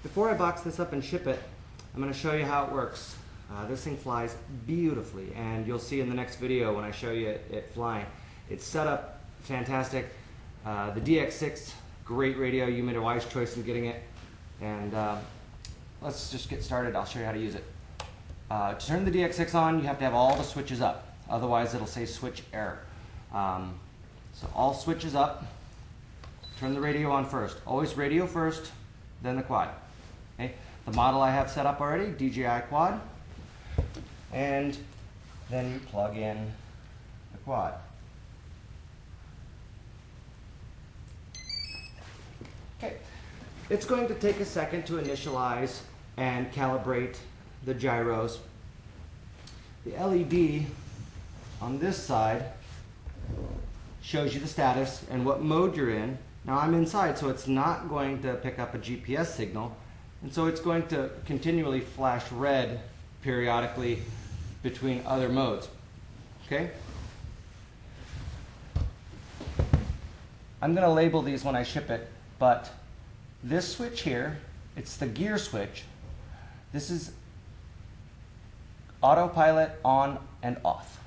Before I box this up and ship it, I'm going to show you how it works. This thing flies beautifully, and you'll see in the next video when I show you it flying. It's set up fantastic. The DX6, great radio. You made a wise choice in getting it. And let's just get started. I'll show you how to use it. To turn the DX6 on, you have to have all the switches up. Otherwise, it'll say switch error. So all switches up. Turn the radio on first. Always radio first, then the quad. Okay? The model I have set up already, DJI Quad. And then you plug in the quad. Okay. It's going to take a second to initialize and calibrate the gyros. The LED on this side shows you the status and what mode you're in. Now I'm inside, so it's not going to pick up a GPS signal, and so it's going to continually flash red periodically between other modes. Okay? I'm going to label these when I ship it, but this switch here, it's the gear switch. This is autopilot on and off.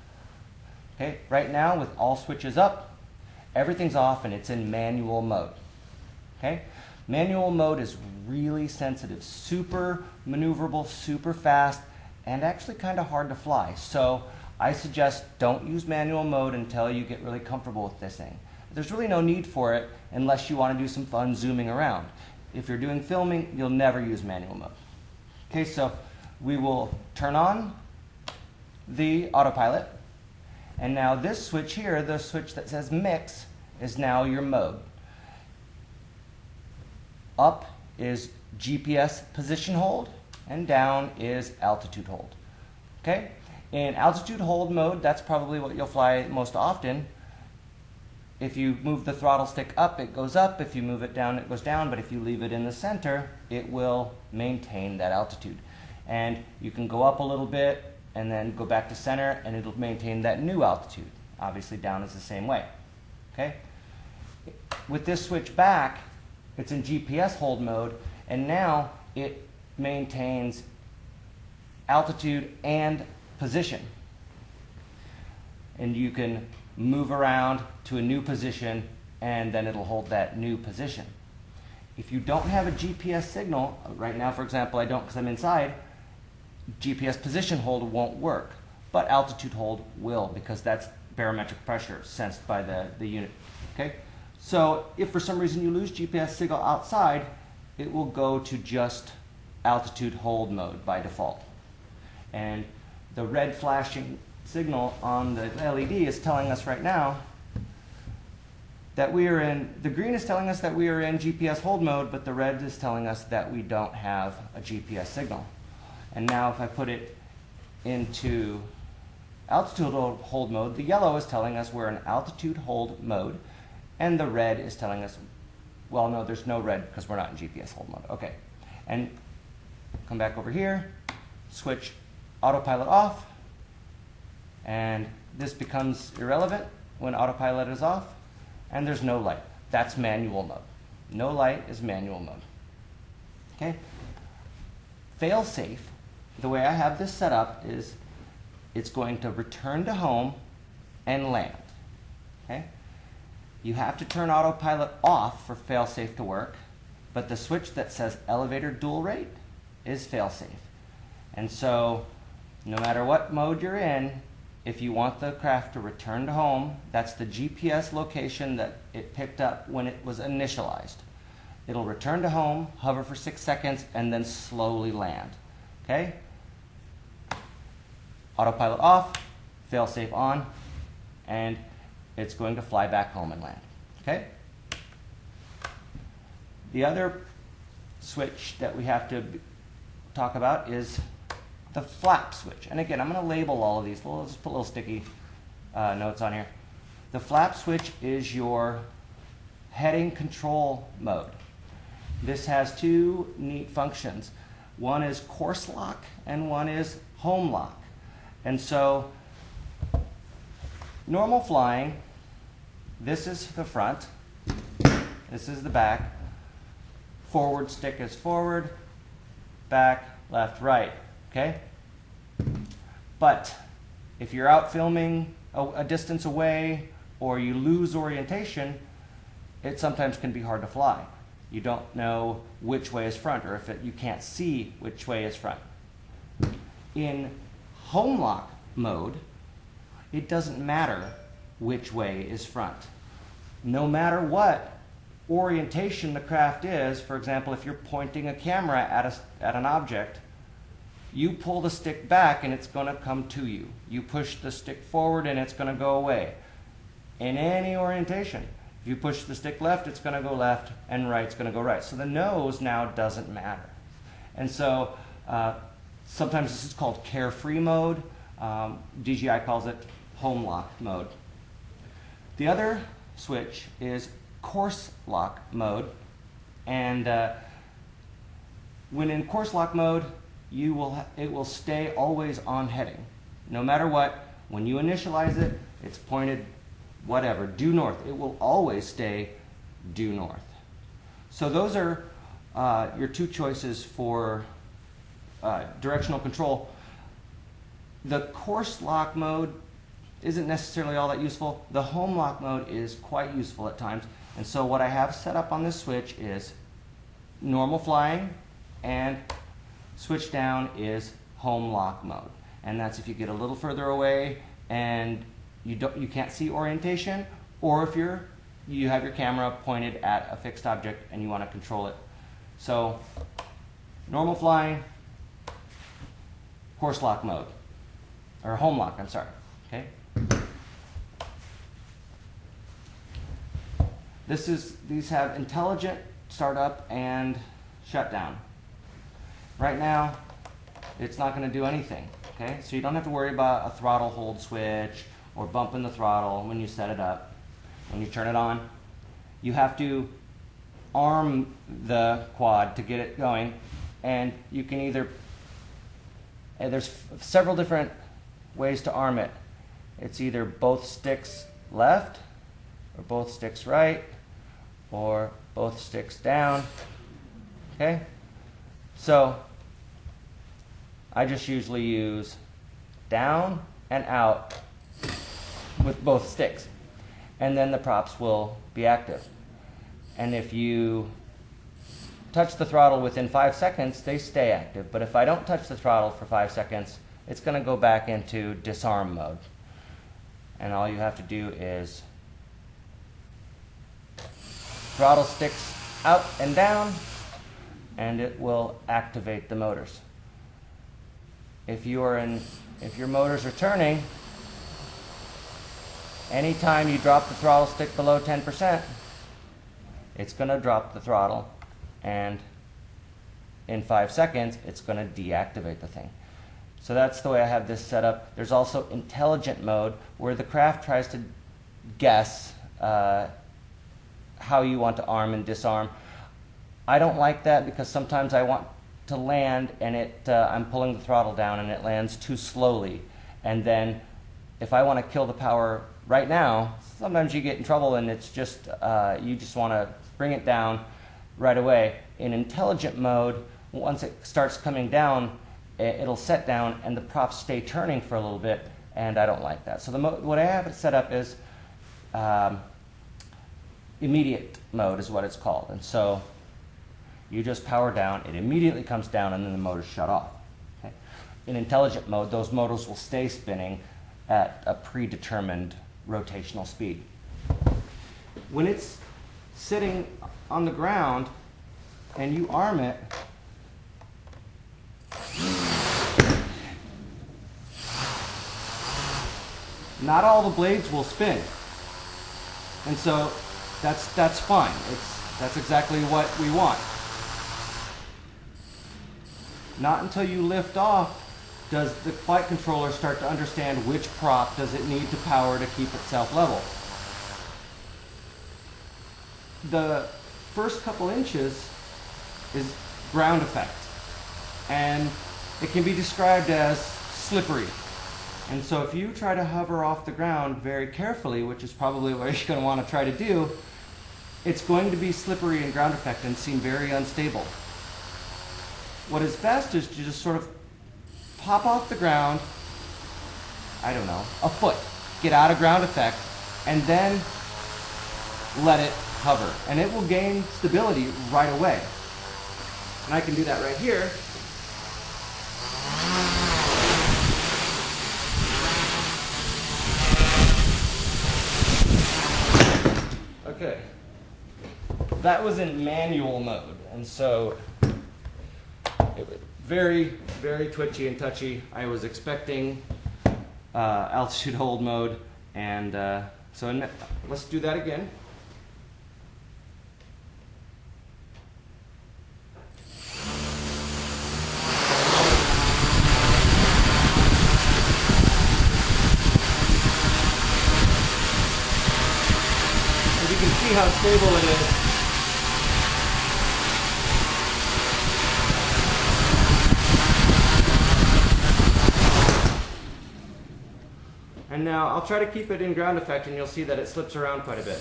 Okay? Right now, with all switches up, everything's off and it's in manual mode. Okay? Manual mode is really sensitive, super maneuverable, super fast, and actually kind of hard to fly. So I suggest don't use manual mode until you get really comfortable with this thing. There's really no need for it unless you want to do some fun zooming around. If you're doing filming, you'll never use manual mode. Okay, so we will turn on the autopilot. And now this switch here, the switch that says mix, is now your mode. Up is GPS position hold, and down is altitude hold. Okay? In altitude hold mode, that's probably what you'll fly most often. If you move the throttle stick up, it goes up. If you move it down, it goes down. But if you leave it in the center, it will maintain that altitude. And you can go up a little bit and then go back to center, and it'll maintain that new altitude. Obviously, down is the same way. Okay? With this switch back, it's in GPS hold mode, and now it maintains altitude and position. And you can move around to a new position, and then it'll hold that new position. If you don't have a GPS signal, right now, for example, I don't because I'm inside, GPS position hold won't work, but altitude hold will, because that's barometric pressure sensed by the unit. Okay? So if for some reason you lose GPS signal outside, it will go to just altitude hold mode by default. And the red flashing signal on the LED is telling us right now that we are in, the green is telling us that we are in GPS hold mode, but the red is telling us that we don't have a GPS signal. And now if I put it into altitude hold mode, the yellow is telling us we're in altitude hold mode, and the red is telling us, well, no, there's no red because we're not in GPS hold mode. Okay. And come back over here, switch autopilot off, and this becomes irrelevant when autopilot is off, and there's no light. That's manual mode. No light is manual mode. Okay? Fail safe, the way I have this set up is it's going to return to home and land. Okay? You have to turn autopilot off for fail safe to work, but the switch that says elevator dual rate is fail safe. And so no matter what mode you're in, if you want the craft to return to home, that's the GPS location that it picked up when it was initialized. It'll return to home, hover for 6 seconds, and then slowly land. Okay? Autopilot off, fail-safe on, and it's going to fly back home and land. Okay? The other switch that we have to talk about is the flap switch. And again, I'm going to label all of these. We'll just put little sticky notes on here. The flap switch is your heading control mode. This has two neat functions. One is course lock and one is home lock. And so normal flying, this is the front, this is the back, forward stick is forward, back, left, right, okay? But if you're out filming a distance away or you lose orientation, it sometimes can be hard to fly. You don't know which way is front, or if you can't see which way is front. In home lock mode, it doesn't matter which way is front. No matter what orientation the craft is, for example, if you're pointing a camera at an object, you pull the stick back and it's going to come to you. You push the stick forward and it's going to go away. In any orientation. If you push the stick left, it's going to go left, and right's going to go right. So the nose now doesn't matter. And so sometimes this is called carefree mode. DJI calls it home lock mode. The other switch is course lock mode. And when in course lock mode, it will stay always on heading. No matter what, when you initialize it, it's pointed whatever, due north. It will always stay due north. So those are your two choices for directional control. The course lock mode isn't necessarily all that useful. The home lock mode is quite useful at times. And so what I have set up on this switch is normal flying, and switch down is home lock mode. And that's if you get a little further away and you can't see orientation, or if you have your camera pointed at a fixed object and you want to control it. So normal flying, course lock mode, or home lock, I'm sorry. Okay. These have intelligent startup and shutdown. Right now, it's not going to do anything. Okay, so you don't have to worry about a throttle hold switch or bumping the throttle when you set it up. When you turn it on, you have to arm the quad to get it going, and you can either, there's several different ways to arm it. It's either both sticks left, or both sticks right, or both sticks down. Okay, so I just usually use down and out with both sticks, and then the props will be active. And if you touch the throttle within 5 seconds, they stay active. But if I don't touch the throttle for 5 seconds, it's going to go back into disarm mode. And all you have to do is throttle sticks out and down, and it will activate the motors. If your motors are turning, anytime you drop the throttle stick below 10%, it's going to drop the throttle, and in 5 seconds, it's going to deactivate the thing. So that's the way I have this set up. There's also intelligent mode, where the craft tries to guess how you want to arm and disarm. I don't like that, because sometimes I want to land and I'm pulling the throttle down and it lands too slowly. And then if I want to kill the power right now, sometimes you get in trouble, and it's just, you just want to bring it down right away. In intelligent mode, once it starts coming down, it'll set down and the props stay turning for a little bit, and I don't like that. So what I have it set up is immediate mode is what it's called. And so you just power down, it immediately comes down, and then the motor's shut off. Okay? In intelligent mode, those motors will stay spinning at a predetermined rotational speed. When it's sitting on the ground and you arm it, not all the blades will spin. And so that's fine. That's exactly what we want. Not until you lift off does the flight controller start to understand which prop does it need to power to keep itself level. The first couple inches is ground effect, and it can be described as slippery. And so if you try to hover off the ground very carefully, which is probably what you're going to want to try to do, it's going to be slippery and ground effect and seem very unstable. what is best is to just sort of pop off the ground, I don't know, a foot, get out of ground effect, and then let it hover. And it will gain stability right away. And I can do that right here. Okay. That was in manual mode, and so it was very, very twitchy and touchy. I was expecting altitude hold mode, and let's do that again. You can see how stable it is. And now I'll try to keep it in ground effect, and you'll see that it slips around quite a bit.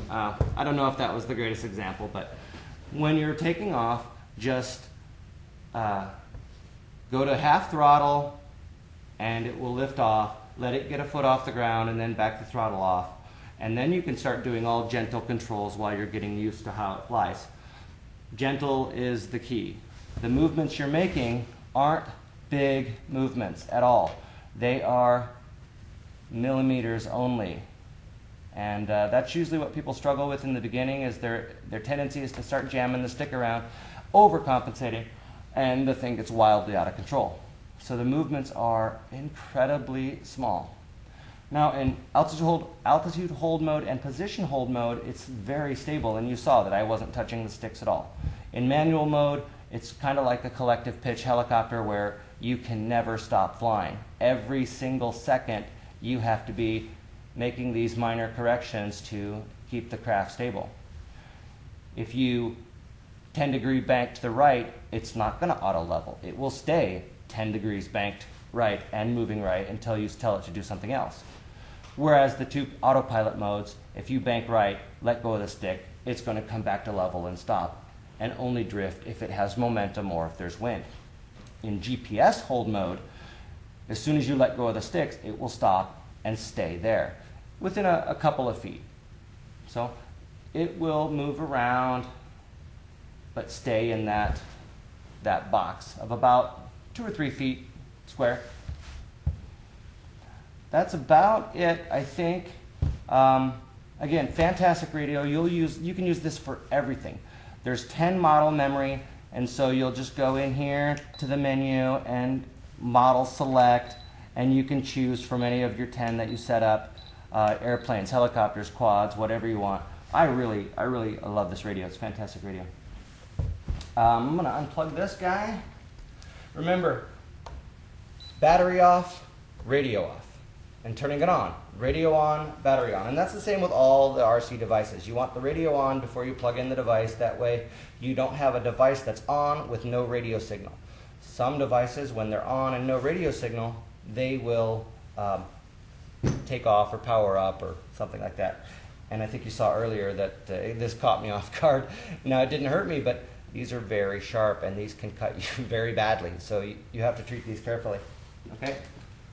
I don't know if that was the greatest example, but when you're taking off, just go to half throttle and it will lift off. Let it get a foot off the ground and then back the throttle off. And then you can start doing all gentle controls while you're getting used to how it flies. Gentle is the key. The movements you're making aren't big movements at all. They are millimeters only. And that's usually what people struggle with in the beginning, is their tendency is to start jamming the stick around, overcompensating, and the thing gets wildly out of control. So the movements are incredibly small. Now in altitude hold mode and position hold mode, it's very stable, and you saw that I wasn't touching the sticks at all. In manual mode, it's kind of like a collective pitch helicopter where you can never stop flying. Every single second you have to be making these minor corrections to keep the craft stable. If you 10-degree bank to the right, it's not going to auto level. It will stay 10 degrees banked right and moving right until you tell it to do something else. Whereas the two autopilot modes, if you bank right, let go of the stick, it's going to come back to level and stop, and only drift if it has momentum or if there's wind. In GPS hold mode, as soon as you let go of the sticks, it will stop and stay there within a couple of feet. So it will move around but stay in that box of about 2 or 3 feet square. That's about it, I think. Again, fantastic radio. You can use this for everything. There's 10 model memory, and so you'll just go in here to the menu and model select, and you can choose from any of your 10 that you set up, airplanes, helicopters, quads, whatever you want. I really love this radio. It's a fantastic radio. I'm going to unplug this guy. Remember, battery off, radio off, and turning it on. Radio on, battery on. And that's the same with all the RC devices. You want the radio on before you plug in the device. That way you don't have a device that's on with no radio signal. Some devices, when they're on and no radio signal, they will take off or power up or something like that. And I think you saw earlier that this caught me off guard. Now, it didn't hurt me, but these are very sharp and these can cut you very badly. So you have to treat these carefully. Okay?